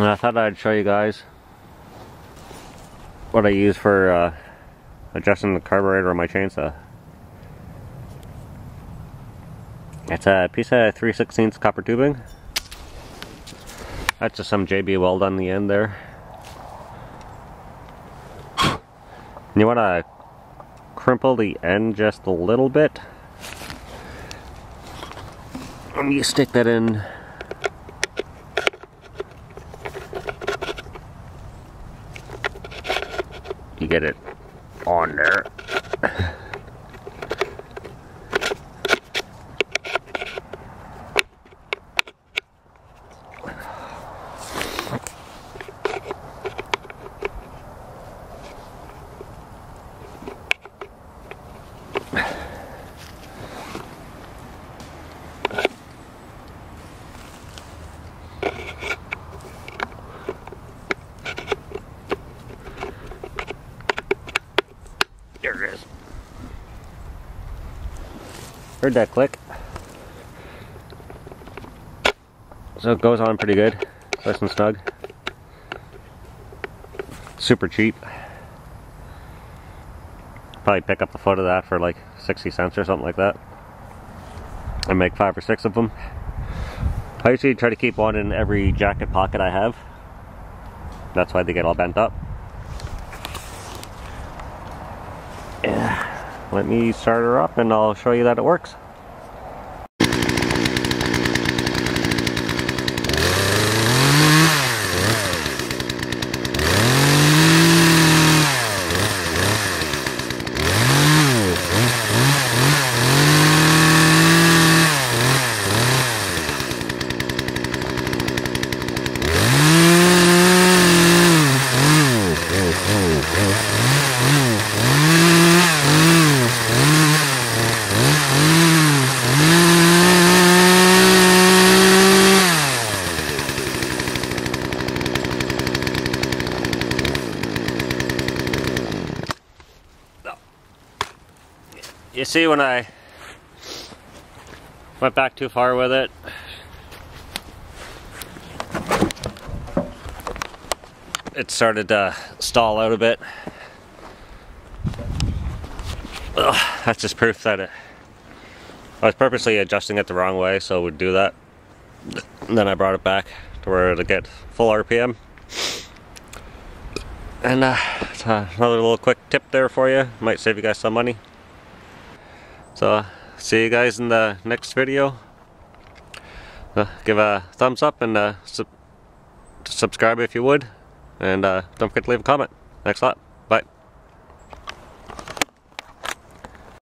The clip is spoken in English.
And I thought I'd show you guys what I use for adjusting the carburetor on my chainsaw. It's a piece of 3/16 copper tubing. That's just some JB weld on the end there. And you want to crimple the end just a little bit. And you stick that in. You get it on there. There it is. Heard that click? So it goes on pretty good, nice and snug. Super cheap. Probably pick up a foot of that for like 60 cents or something like that. I make 5 or 6 of them. I usually try to keep one in every jacket pocket I have. That's why they get all bent up. Yeah. Let me start her up and I'll show you that it works. You see, when I went back too far with it, it started to stall out a bit. Ugh, that's just proof that I was purposely adjusting it the wrong way, so it would do that. And then I brought it back to where it'll get full RPM. And it's another little quick tip there for you. Might save you guys some money. So, see you guys in the next video. Give a thumbs up and subscribe if you would. And don't forget to leave a comment. Thanks a lot. Bye.